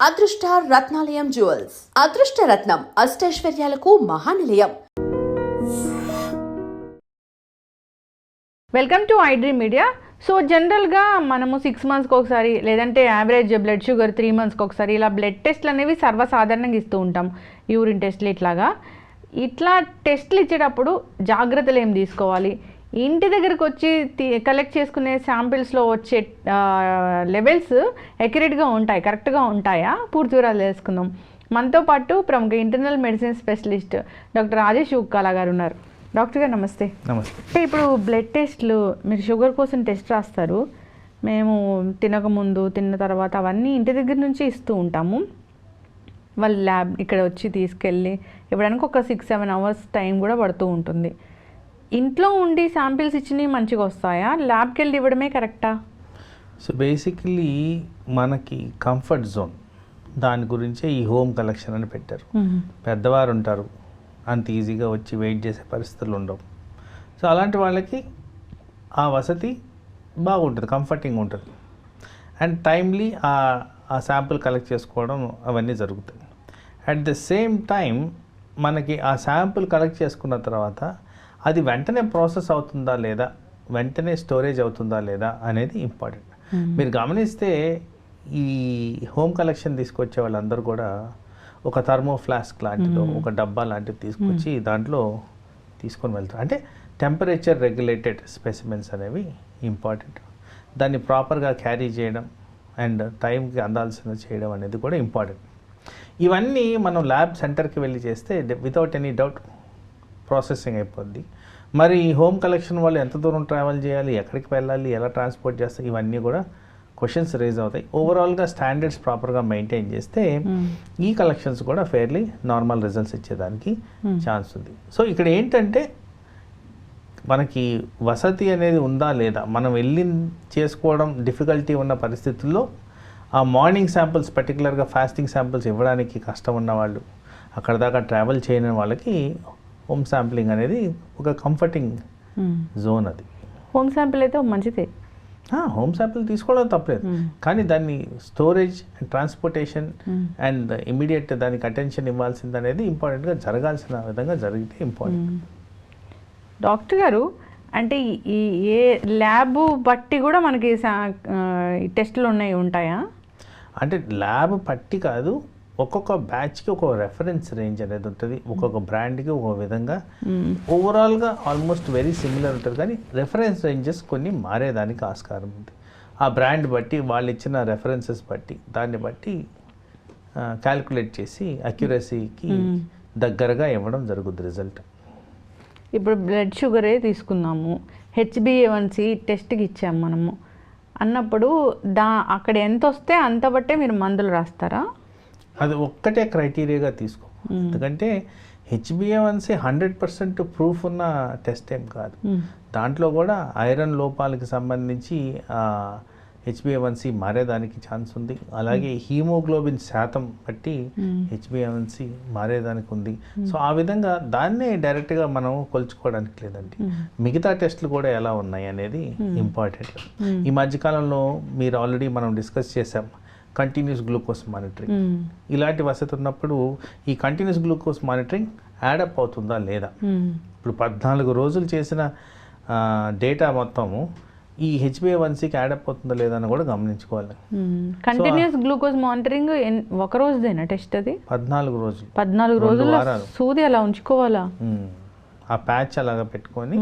అదృష్ట రత్నాలయం జ్యువెల్స్ అదృష్ట రత్నం అష్టైశ్వర్యాలకు మహానిలయం. Welcome to iDream media. So జనరల్గా మనము 6 monthsకి ఒకసారి లేదంటే యావరేజ్ బ్లడ్ షుగర్ 3 monthsకి ఒకసారి ఇలా బ్లడ్ టెస్ట్లు అనేవి సర్వసాధారణంగా ఇస్తూ ఉంటాం. యూరిన్ టెస్ట్లు ఇట్లా టెస్ట్లు ఇచ్చేటప్పుడు జాగ్రత్తలు ఏం తీసుకోవాలి? ఇంటి దగ్గరకు వచ్చి కలెక్ట్ చేసుకునే శాంపిల్స్లో వచ్చే లెవెల్స్ ఎక్యురేట్గా ఉంటాయి, కరెక్ట్గా ఉంటాయా? పూర్తి వివరాలు తెలుసుకుందాం. మనతో పాటు ప్రముఖ internal medicine specialist doctor Rajesh Ukkala గారు ఉన్నారు. డాక్టర్ గారు నమస్తే. నమస్తే. ఇప్పుడు బ్లడ్ టెస్ట్లు మీరు షుగర్ కోసం టెస్ట్ రాస్తారు, మేము తినకముందు తిన్న తర్వాత అవన్నీ ఇంటి దగ్గర నుంచి ఇస్తూ ఉంటాము. వాళ్ళు ల్యాబ్ ఇక్కడ వచ్చి తీసుకెళ్ళి ఇవ్వడానికి ఒక 6-7 hours టైం కూడా పడుతూ ఉంటుంది. ఇంట్లో ఉండి శాంపిల్స్ ఇచ్చినవి మంచిగా వస్తాయా? ల్యాబ్కి వెళ్ళి ఇవ్వడమే కరెక్టా? సో బేసికలీ మనకి కంఫర్ట్ జోన్ దాని గురించే ఈ హోమ్ కలెక్షన్ అని పెట్టారు. పెద్దవారు ఉంటారు, అంత ఈజీగా వచ్చి వెయిట్ చేసే పరిస్థితులు ఉండవు. సో అలాంటి వాళ్ళకి ఆ వసతి బాగుంటుంది, కంఫర్టింగ్ ఉంటుంది. అండ్ టైమ్లీ ఆ శాంపుల్ కలెక్ట్ చేసుకోవడం అవన్నీ జరుగుతాయి. అట్ ద సేమ్ టైం మనకి ఆ శాంపుల్ కలెక్ట్ చేసుకున్న తర్వాత అది వెంటనే ప్రాసెస్ అవుతుందా లేదా, వెంటనే స్టోరేజ్ అవుతుందా లేదా అనేది ఇంపార్టెంట్. మీరు గమనిస్తే ఈ హోమ్ కలెక్షన్ తీసుకొచ్చే వాళ్ళందరూ కూడా ఒక థర్మో ఫ్లాస్క్ లాంటిదో ఒక డబ్బా లాంటిది తీసుకొచ్చి దాంట్లో తీసుకొని వెళ్తారు. అంటే టెంపరేచర్ రెగ్యులేటెడ్ స్పెసిమెన్స్ అనేవి ఇంపార్టెంట్. దాన్ని ప్రాపర్గా క్యారీ చేయడం అండ్ టైంకి అందాల్సింది చేయడం అనేది కూడా ఇంపార్టెంట్. ఇవన్నీ మనం ల్యాబ్ సెంటర్కి వెళ్ళి చేస్తే వితౌట్ ఎనీ డౌట్ ప్రాసెసింగ్ అయిపోద్ది. మరి హోమ్ కలెక్షన్ వాళ్ళు ఎంత దూరం ట్రావెల్ చేయాలి, ఎక్కడికి వెళ్ళాలి, ఎలా ట్రాన్స్పోర్ట్ చేస్తే ఇవన్నీ కూడా క్వశ్చన్స్ రేజ్ అవుతాయి. ఓవరాల్గా స్టాండర్డ్స్ ప్రాపర్గా మెయింటైన్ చేస్తే ఈ కలెక్షన్స్ కూడా ఫెయిర్లీ నార్మల్ రిజల్ట్స్ ఇచ్చేదానికి ఛాన్స్ ఉంది. సో ఇక్కడ ఏంటంటే మనకి వసతి అనేది ఉందా లేదా, మనం వెళ్ళి చేసుకోవడం డిఫికల్టీ ఉన్న పరిస్థితుల్లో ఆ మార్నింగ్ శాంపిల్స్ పర్టికులర్గా ఫాస్టింగ్ శాంపిల్స్ ఇవ్వడానికి కష్టం ఉన్న వాళ్ళు, అక్కడ దాకా ట్రావెల్ చేయని వాళ్ళకి హోమ్ శాంప్లింగ్ అనేది ఒక కంఫర్టింగ్ జోన్. అది హోమ్ శాంపిల్ అయితే మంచిదే, హోమ్ శాంపిల్ తీసుకోవడం తప్పలేదు. కానీ దాన్ని storage and transportation and immediate దానికి అటెన్షన్ ఇవ్వాల్సింది అనేది ఇంపార్టెంట్గా జరగాల్సిన విధంగా జరిగితే ఇంపార్టెంట్. డాక్టర్ గారు, అంటే ఈ ఏ ల్యాబ్ బట్టి కూడా మనకి టెస్టులు ఉంటాయా? అంటే ల్యాబ్ పట్టి కాదు, ఒక్కొక్క బ్యాచ్కి ఒక రెఫరెన్స్ రేంజ్ అనేది ఉంటుంది, ఒక్కొక్క బ్రాండ్కి ఒక విధంగా. ఓవరాల్గా ఆల్మోస్ట్ వెరీ సిమిలర్ ఉంటుంది, కానీ రెఫరెన్స్ రేంజెస్ కొన్ని మారేదానికి ఆస్కారం ఉంది. ఆ బ్రాండ్ బట్టి, వాళ్ళు ఇచ్చిన రెఫరెన్సెస్ బట్టి, దాన్ని బట్టి క్యాల్కులేట్ చేసి అక్యురసీకి దగ్గరగా ఇవ్వడం జరుగుతుంది రిజల్ట్. ఇప్పుడు బ్లడ్ షుగరే తీసుకున్నాము, HbA1c టెస్ట్కి ఇచ్చాము మనము అన్నప్పుడు అక్కడ ఎంత వస్తే అంత బట్టే మీరు మందులు రాస్తారా? అది ఒక్కటే క్రైటీరియాగా తీసుకో. ఎందుకంటే HbA1c 100% ప్రూఫ్ ఉన్న టెస్ట్ ఏం కాదు. దాంట్లో కూడా ఐరన్ లోపాలకు సంబంధించి HbA1c మారేదానికి ఛాన్స్ ఉంది. అలాగే హీమోగ్లోబిన్ శాతం బట్టి HbA1c మారేదానికి ఉంది. సో ఆ విధంగా దాన్నే డైరెక్ట్గా మనం కొలుచుకోవడానికి లేదండి. మిగతా టెస్టులు కూడా ఎలా ఉన్నాయి అనేది ఇంపార్టెంట్. ఈ మధ్యకాలంలో మీరు ఆల్రెడీ మనం డిస్కస్ చేసాం కంటిన్యూస్ గ్లూకోజ్ మానిటరింగ్. ఇలాంటి వసతి ఉన్నప్పుడు ఈ కంటిన్యూస్ గ్లూకోజ్ మానిటరింగ్ యాడప్ అవుతుందా లేదా, ఇప్పుడు 14 రోజులు చేసిన డేటా మొత్తము ఈ HbA1cకి యాడప్ అవుతుందా లేదా అని కూడా గమనించుకోవాలి. కంటిన్యూస్ గ్లూకోజ్ మానిటరింగ్ ఒక రోజుదేనా టెస్ట్? అది 14 రోజులు. 14 రోజులు సూది అలా ఉంచుకోవాలా? ఆ ప్యాచ్ అలాగా పెట్టుకొని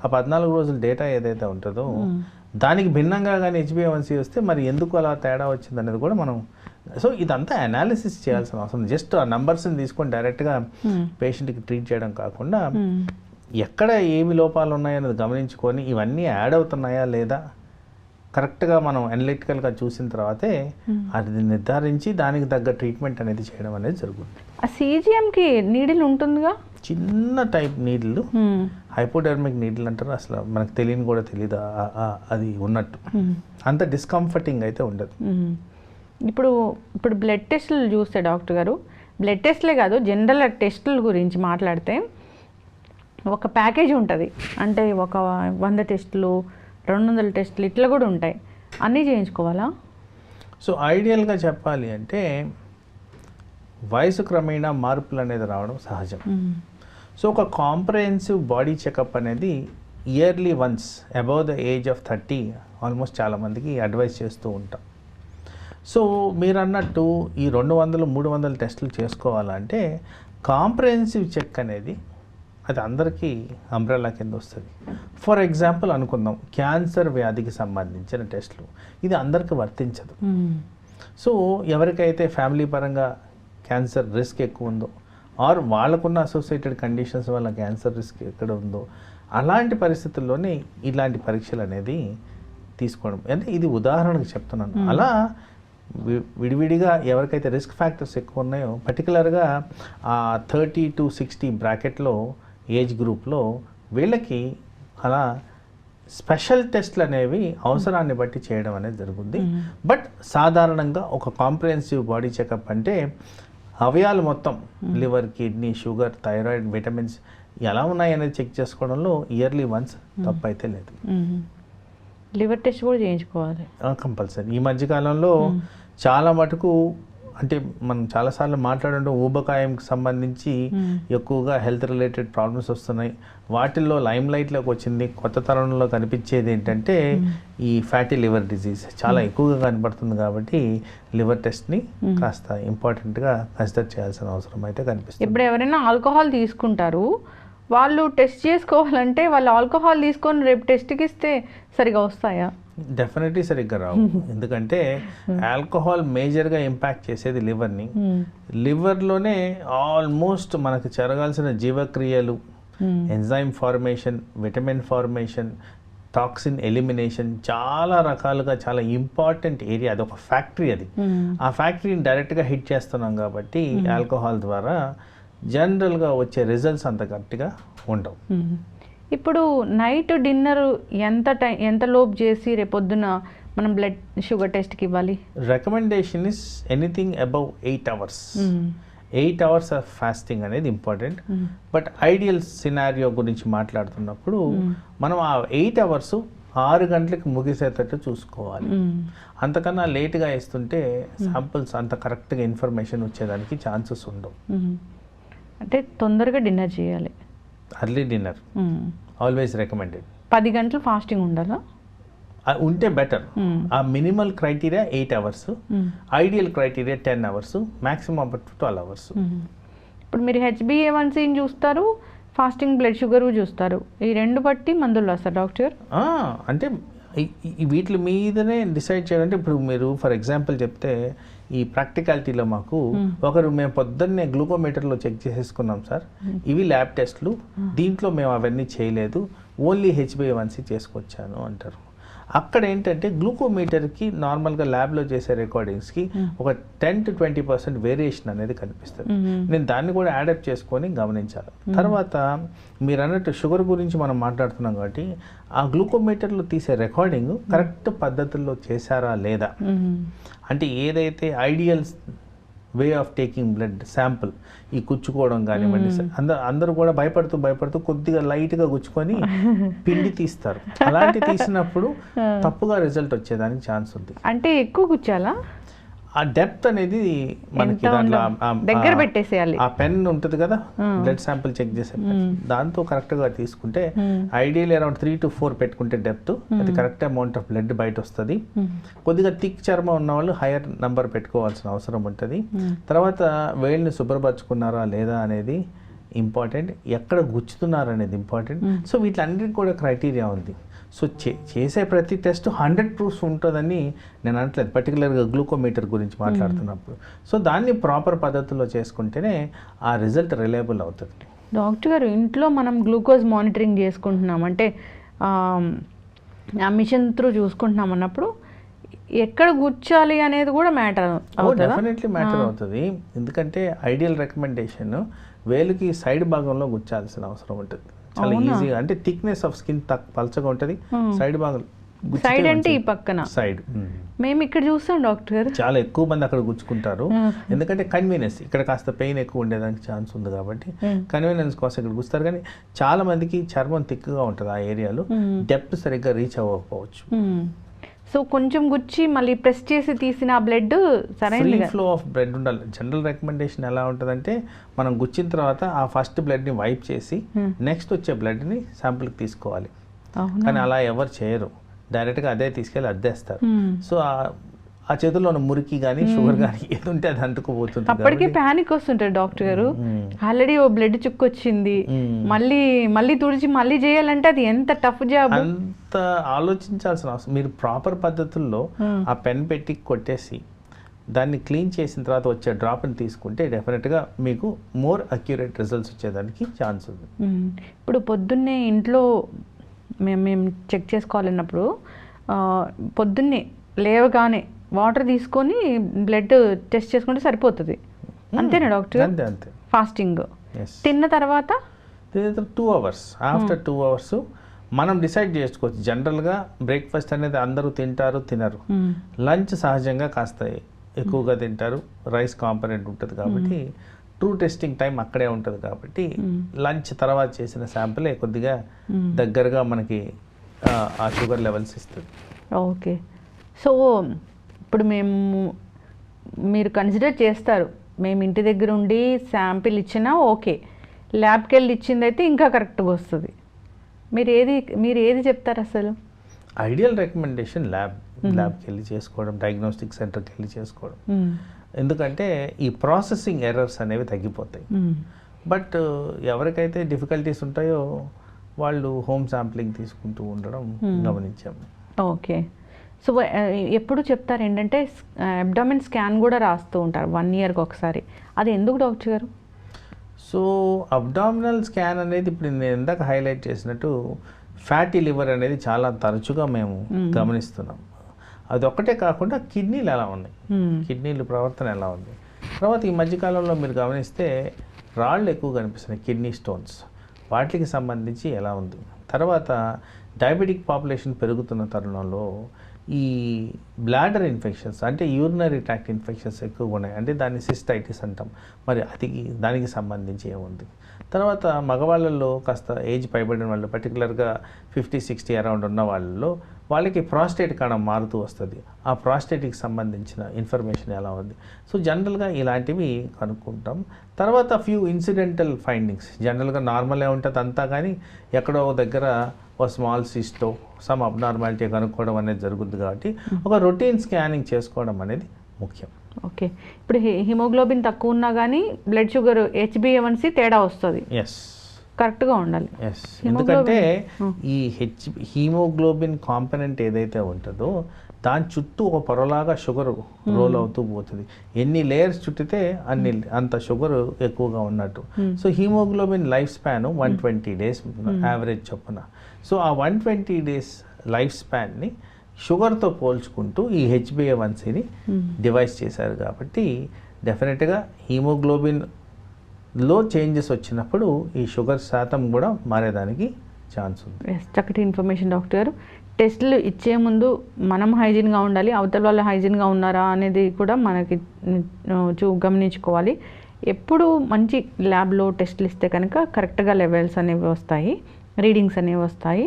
ఆ 14 రోజుల డేటా ఏదైతే ఉంటుందో దానికి భిన్నంగా కానీ HbA1c వస్తే మరి ఎందుకు అలా తేడా వచ్చింది అనేది కూడా మనం, సో ఇదంతా అనాలిసిస్ చేయాల్సిన అవసరం. జస్ట్ ఆ నంబర్స్ని తీసుకొని డైరెక్ట్గా పేషెంట్కి ట్రీట్ చేయడం కాకుండా ఎక్కడ ఏమి లోపాలు ఉన్నాయనేది గమనించుకొని ఇవన్నీ యాడ్ అవుతున్నాయా లేదా కరెక్ట్గా మనం అనలిటికల్గా చూసిన తర్వాతే అది నిర్ధారించి దానికి తగ్గ ట్రీట్మెంట్ అనేది చేయడం అనేది జరుగుతుంది. ఆ CGMకి నీడిల్ ఉంటుందిగా, చిన్న టైప్ నీడిల్, హైపోడెర్మిక్ నీడిల్ అంటారు. అసలు మనకు తెలియని కూడా తెలియదు అది ఉన్నట్టు. అంత డిస్కంఫర్టింగ్ అయితే ఉండదు. ఇప్పుడు బ్లడ్ టెస్టులు చూస్తే డాక్టర్ గారు, బ్లడ్ టెస్ట్లే కాదు జనరల్ టెస్టుల గురించి మాట్లాడితే ఒక ప్యాకేజ్ ఉంటుంది. అంటే ఒక 100 టెస్టులు 200 టెస్టులు ఇట్లా కూడా ఉంటాయి. అన్నీ చేయించుకోవాలా? సో ఐడియల్గా చెప్పాలి అంటే వయసు క్రమేణా మార్పులు అనేది రావడం సహజం. సో ఒక కాంప్రహెన్సివ్ బాడీ చెకప్ అనేది yearly once above the age of 30 almost చాలామందికి అడ్వైస్ చేస్తూ ఉంటాం. సో మీరు అన్నట్టు ఈ 200-300 టెస్టులు చేసుకోవాలంటే కాంప్రహెన్సివ్ చెక్ అనేది అది అందరికీ అంబ్రెల్లా కింద వస్తుంది. ఫర్ ఎగ్జాంపుల్ అనుకుందాం, క్యాన్సర్ వ్యాధికి సంబంధించిన టెస్టులు ఇది అందరికీ వర్తించదు. సో ఎవరికైతే ఫ్యామిలీ పరంగా క్యాన్సర్ రిస్క్ ఎక్కువ ఉందో ఆర్ వాళ్ళకున్న అసోసియేటెడ్ కండిషన్స్ వల్ల క్యాన్సర్ రిస్క్ ఎక్కడ ఉందో అలాంటి పరిస్థితుల్లోనే ఇలాంటి పరీక్షలు అనేది తీసుకోవడం. అంటే ఇది ఉదాహరణకు చెప్తున్నాను. అలా విడివిడిగా ఎవరికైతే రిస్క్ ఫ్యాక్టర్స్ ఎక్కువ ఉన్నాయో పర్టికులర్గా ఆ 30 to 60 బ్రాకెట్లో ఏజ్ గ్రూప్లో వీళ్ళకి అలా స్పెషల్ టెస్ట్లు అనేవి అవసరాన్ని బట్టి చేయడం అనేది జరుగుతుంది. బట్ సాధారణంగా ఒక కాంప్రహెన్సివ్ బాడీ చెకప్ అంటే అవయాలు మొత్తం liver, kidney, sugar, thyroid, vitamins ఎలా ఉన్నాయి అనేది చెక్ చేసుకోవడంలో ఇయర్లీ వన్స్ తప్పు అయితే లేదు. లివర్ టెస్ట్ కూడా చేయించుకోవాలి కంపల్సరీ. ఈ మధ్యకాలంలో చాలా మటుకు అంటే మనం చాలాసార్లు మాట్లాడుంటే ఊబకాయంకి సంబంధించి ఎక్కువగా హెల్త్ రిలేటెడ్ ప్రాబ్లమ్స్ వస్తున్నాయి. వాటిల్లో లైమ్ లైట్లోకి వచ్చింది కొత్త తరంలో కనిపించేది ఏంటంటే ఈ ఫ్యాటీ లివర్ డిజీజ్ చాలా ఎక్కువగా కనబడుతుంది. కాబట్టి లివర్ టెస్ట్ని కాస్త ఇంపార్టెంట్గా కన్సిడర్ చేయాల్సిన అవసరం అయితే కనిపిస్తుంది. ఇప్పుడు ఎవరైనా ఆల్కహాల్ తీసుకుంటారు, వాళ్ళు టెస్ట్ చేసుకోవాలంటే వాళ్ళు ఆల్కహాల్ తీసుకొని రేపు టెస్ట్కి ఇస్తే సరిగా వస్తాయా? డెఫినెట్లీ సరిగ్గా రావు. ఎందుకంటే ఆల్కహాల్ మేజర్గా ఇంపాక్ట్ చేసేది లివర్ని. లివర్లోనే ఆల్మోస్ట్ మనకు జరగాల్సిన జీవక్రియలు, enzyme formation, vitamin formation, toxin elimination చాలా రకాలుగా చాలా ఇంపార్టెంట్ ఏరియా. అది ఒక ఫ్యాక్టరీ. అది ఆ ఫ్యాక్టరీని డైరెక్ట్గా హిట్ చేస్తున్నాం కాబట్టి ఆల్కహాల్ ద్వారా జనరల్గా వచ్చే రిజల్ట్స్ అంత గట్టిగా ఉండవు. ఇప్పుడు నైట్ డిన్నర్ ఎంత లోపు చేసి రేపొద్దున మనం బ్లడ్ షుగర్ టెస్ట్కి ఇవ్వాలి? Recommendation is anything above 8 hours. 8 hours of fasting అనేది ఇంపార్టెంట్. బట్ ఐడియల్ సినారియో గురించి మాట్లాడుతున్నప్పుడు మనం ఆ 8 hours 6 గంటలకు ముగిసేటట్టు చూసుకోవాలి. అంతకన్నా లేట్గా ఇస్తుంటే శాంపుల్స్ అంత కరెక్ట్గా ఇన్ఫర్మేషన్ వచ్చేదానికి ఛాన్సెస్ ఉండవు. అంటే తొందరగా డిన్నర్ చేయాలి. Early dinner always recommended. 10 గంటలు ఫాస్టింగ్ ఉండాలా? ఉంటే బెటర్. ఆ minimal criteria 8 hours, ideal criteria 10 hours, maximum up to 12 hours. ఇప్పుడు మీరు HbA1cని చూస్తారు, ఫాస్టింగ్ బ్లడ్ షుగర్ చూస్తారు. ఈ రెండు బట్టి మందులు రాస్తారు డాక్టర్? అంటే వీటి మీదనే డిసైడ్ చేయాలంటే ఇప్పుడు మీరు ఫర్ ఎగ్జాంపుల్ చెప్తే ఈ ప్రాక్టికాలిటీలో మాకు ఒకరు మేము పొద్దున్నే గ్లూకోమీటర్లో చెక్ చేసేసుకున్నాం సార్, ఇవి ల్యాబ్ టెస్ట్లు, దీంట్లో మేము అవన్నీ చేయలేదు, ఓన్లీ HbA1c చేసుకొచ్చాను అంటారు. అక్కడ ఏంటంటే గ్లూకోమీటర్కి నార్మల్గా ల్యాబ్లో చేసే రికార్డింగ్స్కి ఒక 10 to 20% వేరియేషన్ అనేది కనిపిస్తుంది. నేను దాన్ని కూడా యాడప్ చేసుకొని గమనించాలి. తర్వాత మీరు అన్నట్టు షుగర్ గురించి మనం మాట్లాడుతున్నాం కాబట్టి ఆ గ్లూకోమీటర్లో తీసే రికార్డింగ్ కరెక్ట్ పద్ధతుల్లో చేశారా లేదా, అంటే ఏదైతే ideal way of taking blood sample, ఈ గుచ్చుకోవడం కానివ్వండి, అందరూ కూడా భయపడుతూ కొద్దిగా లైట్గా గుచ్చుకొని పిండి తీస్తారు. అలాంటి తీసినప్పుడు తప్పుగా రిజల్ట్ వచ్చేదానికి ఛాన్స్ ఉంది. అంటే ఎక్కువ గుచ్చాలా? ఆ డెప్త్ అనేది మనకి దాంట్లో దగ్గర పెట్టేసేయాలి. ఆ పెన్ ఉంటుంది కదా బ్లడ్ శాంపుల్ చెక్ చేసే దాంతో కరెక్ట్గా తీసుకుంటే ఐడియల్ అరౌండ్ 3 to 4 పెట్టుకుంటే డెప్త్ అది కరెక్ట్ అమౌంట్ ఆఫ్ బ్లడ్ బయట వస్తుంది. కొద్దిగా థిక్ చర్మం ఉన్న వాళ్ళు హైయర్ నంబర్ పెట్టుకోవాల్సిన అవసరం ఉంటుంది. తర్వాత వేళ్ళని శుభ్రపరచుకున్నారా లేదా అనేది ఇంపార్టెంట్, ఎక్కడ గుచ్చుతున్నారు అనేది ఇంపార్టెంట్. సో వీటిలన్నిటికీ కూడా క్రైటీరియా ఉంది. సో చేసే ప్రతి టెస్ట్ 100 proofs ఉంటుందని నేను అనట్లేదు, పర్టికులర్గా గ్లూకోమీటర్ గురించి మాట్లాడుతున్నప్పుడు. సో దాన్ని ప్రాపర్ పద్ధతిలో చేసుకుంటేనే ఆ రిజల్ట్ రిలయబుల్ అవుతుంది. డాక్టర్ గారు, ఇంట్లో మనం గ్లూకోజ్ మానిటరింగ్ చేసుకుంటున్నాం అంటే ఆ మిషన్ త్రూ చూసుకుంటున్నాం అన్నప్పుడు ఎక్కడ గుచ్చాలి అనేది కూడా మ్యాటర్ అవుతుంది. డెఫినెట్లీ మ్యాటర్ అవుతుంది. ఎందుకంటే ఐడియల్ రికమెండేషన్ వేలుకి సైడ్ భాగంలో గుచ్చాల్సిన అవసరం ఉంటుంది. చాలా ఈజీగా, అంటే థిక్నెస్ ఆఫ్ స్కిన్ పల్చగా ఉంటుంది. సైడ్ భాగం సైడ్ అంటే ఈ పక్కన సైడ్ మేము ఇక్కడ చూస్తాం డాక్టర్ గారు, చాలా ఎక్కువ మంది అక్కడ గుచ్చుకుంటారు. ఎందుకంటే కన్వీనియన్స్, ఇక్కడ కాస్త పెయిన్ ఎక్కువ ఉండేదానికి ఛాన్స్ ఉంది కాబట్టి కన్వీనియన్స్ కోసం ఇక్కడ గుస్తారు. కానీ చాలా మందికి చర్మం థిక్గా ఉంటుంది ఆ ఏరియాలో, డెప్త్ సరిగ్గా రీచ్ అవ్వకపోవచ్చు. సో కొంచెం గుచ్చి మళ్ళీ ప్రెస్ చేసి తీసిన ఆ బ్లడ్ ఫ్రీ సరైన ఫ్లో ఆఫ్ బ్లడ్ ఉండాలి. జనరల్ రికమెండేషన్ ఎలా ఉంటుందంటే మనం గుచ్చిన తర్వాత ఆ ఫస్ట్ బ్లడ్ని వైప్ చేసి నెక్స్ట్ వచ్చే బ్లడ్ని శాంపుల్కి తీసుకోవాలి. కానీ అలా ఎవరు చేయరు, డైరెక్ట్గా అదే తీసుకెళ్ళి అద్దేస్తారు. సో ఆ చేతుల్లో ఉన్న మురికి కానీ షుగర్ కానీ ఏది ఉంటే అది అంటుకుపోతుంది. అప్పటికే ప్యానిక్ వస్తుంటారు డాక్టర్ గారు, ఆల్రెడీ ఓ బ్లడ్ చుక్కు వచ్చింది, మళ్ళీ తుడిచి మళ్ళీ చేయాలంటే అది ఎంత టఫ్ జాబ్. అంత ఆలోచించాల్సిన అవసరం. మీరు ప్రాపర్ పద్ధతుల్లో ఆ పెన్ పెట్టి కొట్టేసి దాన్ని క్లీన్ చేసిన తర్వాత వచ్చే డ్రాప్ని తీసుకుంటే డెఫినెట్గా మీకు మోర్ అక్యురేట్ రిజల్ట్స్ వచ్చేదానికి ఛాన్స్ ఉంది. ఇప్పుడు పొద్దున్నే ఇంట్లో మేము చెక్ చేసుకోవాలన్నప్పుడు పొద్దున్నే లేవగానే వాటర్ తీసుకొని బ్లడ్ టెస్ట్ చేసుకుంటే సరిపోతుంది, అంతేనా డాక్టర్? అంతే అంతే. ఫాస్టింగ్ తిన్న తర్వాత 2 hours, ఆఫ్టర్ 2 hours మనం డిసైడ్ చేసుకోవచ్చు. జనరల్గా బ్రేక్ఫాస్ట్ అనేది అందరూ తింటారు, తినరు. లంచ్ సహజంగా కాస్త ఎక్కువగా తింటారు, రైస్ కాంపనెంట్ ఉంటుంది కాబట్టి ట్రూ టెస్టింగ్ టైం అక్కడే ఉంటుంది కాబట్టి లంచ్ తర్వాత చేసిన శాంపులే కొద్దిగా దగ్గరగా మనకి ఆ షుగర్ లెవెల్స్ ఇస్తుంది. ఓకే. సో ఇప్పుడు మీరు కన్సిడర్ చేస్తారు, మేము ఇంటి దగ్గర ఉండి శాంపిల్ ఇచ్చినా ఓకే, ల్యాబ్కి వెళ్ళి ఇచ్చిందైతే ఇంకా కరెక్ట్గా వస్తుంది. మీరు ఏది చెప్తారు అసలు? ఐడియల్ రికమెండేషన్ ల్యాబ్కి వెళ్ళి చేసుకోవడం, డయాగ్నోస్టిక్ సెంటర్కి వెళ్ళి చేసుకోవడం. ఎందుకంటే ఈ ప్రాసెసింగ్ ఎర్రర్స్ అనేవి తగ్గిపోతాయి. బట్ ఎవరికైతే డిఫికల్టీస్ ఉంటాయో వాళ్ళు హోమ్ శాంప్లింగ్ తీసుకుంటూ ఉండడం గమనించాము. ఓకే. సో ఎప్పుడు చెప్తారు ఏంటంటే అబ్డామిన్ స్కాన్ కూడా రాస్తూ ఉంటారు 1 yearకి ఒకసారి, అది ఎందుకు డాక్టర్ గారు? సో అబ్డామినల్ స్కాన్ అనేది ఇప్పుడు నేను ఇందాక హైలైట్ చేసినట్టు ఫ్యాటీ లివర్ అనేది చాలా తరచుగా మేము గమనిస్తున్నాం. అది ఒక్కటే కాకుండా కిడ్నీలు ఎలా ఉన్నాయి, కిడ్నీలు ప్రవర్తన ఎలా ఉంది. తర్వాత ఈ మధ్యకాలంలో మీరు గమనిస్తే రాళ్ళు ఎక్కువ కనిపిస్తున్నాయి, కిడ్నీ స్టోన్స్, వాటికి సంబంధించి ఎలా ఉంది. తర్వాత డయాబెటిక్ పాపులేషన్ పెరుగుతున్న తరుణంలో ఈ బ్లాడర్ ఇన్ఫెక్షన్స్ అంటే యూరినరీ ట్రాక్ట్ ఇన్ఫెక్షన్స్ ఎక్కువగా ఉన్నాయి, అంటే దాన్ని సిస్టైటిస్ అంటాం. మరి అది దానికి సంబంధించి ఏముంది. తర్వాత మగవాళ్ళల్లో కాస్త ఏజ్ పైబడిన వాళ్ళు, పర్టికులర్గా 50-60 అరౌండ్ ఉన్న వాళ్ళకి ప్రాస్టేట్ కణం మారుతూ వస్తుంది. ఆ ప్రాస్టేట్కి సంబంధించిన ఇన్ఫర్మేషన్ ఎలా ఉంది. సో జనరల్గా ఇలాంటివి కనుక్కుంటాం. తర్వాత ఫ్యూ ఇన్సిడెంటల్ ఫైండింగ్స్, జనరల్గా నార్మలే ఉంటుంది అంతా, కానీ ఎక్కడో దగ్గర ఒక స్మాల్ సిస్టో సమ్ అబ్నార్మాలిటీ కనుక్కోవడం అనేది జరుగుతుంది. కాబట్టి ఒక రొటీన్ స్కానింగ్ చేసుకోవడం అనేది ముఖ్యం. ఓకే. ఇప్పుడు హిమోగ్లోబిన్ తక్కువ ఉన్నా కానీ బ్లడ్ షుగర్ HbA1c తేడా వస్తుంది. ఎస్, కరెక్ట్గా ఉండాలి. ఎస్. ఎందుకంటే ఈ హీమోగ్లోబిన్ కాంపనెంట్ ఏదైతే ఉంటుందో దాని చుట్టూ ఒక పొరలాగా షుగర్ రోల్ అవుతూ పోతుంది. ఎన్ని లేయర్స్ చుట్టితే అంత షుగర్ ఎక్కువగా ఉన్నట్టు. So haemoglobin life span 120 days average చొప్పున. సో ఆ 120 days లైఫ్ స్పాన్ని షుగర్తో పోల్చుకుంటూ ఈ HbA1cని డివైస్ చేశారు. కాబట్టి డెఫినెట్గా హీమోగ్లోబిన్లో చేంజెస్ వచ్చినప్పుడు ఈ షుగర్ శాతం కూడా మారేదానికి ఛాన్స్ ఉంది. చక్కటి ఇన్ఫర్మేషన్ డాక్టర్ గారు. టెస్టులు ఇచ్చే ముందు మనం హైజీన్గా ఉండాలి, అవతల వాళ్ళు హైజీన్గా ఉన్నారా అనేది కూడా మనకి గమనించుకోవాలి. ఎప్పుడు మంచి ల్యాబ్లో టెస్టులు ఇస్తే కనుక కరెక్ట్గా లెవెల్స్ అనేవి వస్తాయి, రీడింగ్స్ అనేవి వస్తాయి.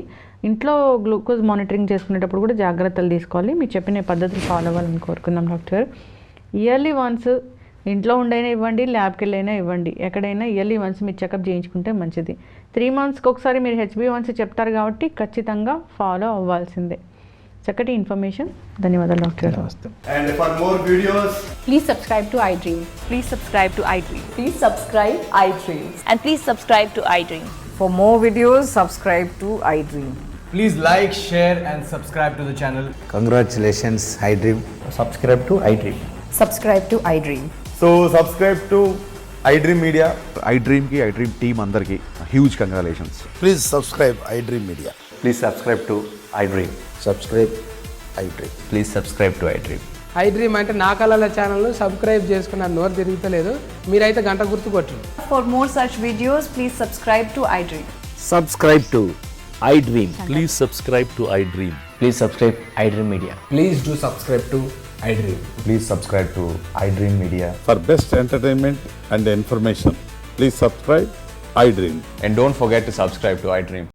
ఇంట్లో గ్లూకోజ్ మానిటరింగ్ చేసుకునేటప్పుడు కూడా జాగ్రత్తలు తీసుకోవాలి. మీరు చెప్పిన పద్ధతులు ఫాలో అవ్వాలని కోరుకుందాం డాక్టర్ గారు. ఇయర్లీ వన్స్ ఇంట్లో ఉండైనా ఇవ్వండి, ల్యాబ్కి వెళ్ళైనా ఇవ్వండి, ఎక్కడైనా ఇయర్లీ వన్స్ మీరు చెకప్ చేయించుకుంటే మంచిది. 3 monthsకి ఒకసారి మీరు HbA1c చెప్తారు కాబట్టి ఖచ్చితంగా ఫాలో అవ్వాల్సిందే. చక్కటి ఇన్ఫర్మేషన్. ధన్యవాదాలు డాక్టర్ గారు. And for more videos, Please subscribe to iDream. Please subscribe to iDream. Please subscribe iDream. And please subscribe to iDream. For more videos, subscribe to iDream. please like, share and subscribe to the channel. Congratulations, iDream. Subscribe to iDream. Subscribe to iDream. So subscribe to iDream Media. iDream की iDream team अंदर की huge congratulations. Please subscribe iDream Media. Please subscribe to iDream. Subscribe iDream. Please subscribe to iDream. iDream అంటే నా కళల ఛానల్ను subscribe చేసుకున్న నోరు తిరుగుతలేదు, మీరైతే గంట గుర్తు కొట్టండి. For more such videos, please subscribe to iDream. Subscribe to iDream. Please subscribe to iDream. Please subscribe iDream Media. Please do subscribe to iDream. Please subscribe to iDream Media. For best entertainment and information, please subscribe iDream. And don't forget to subscribe to iDream.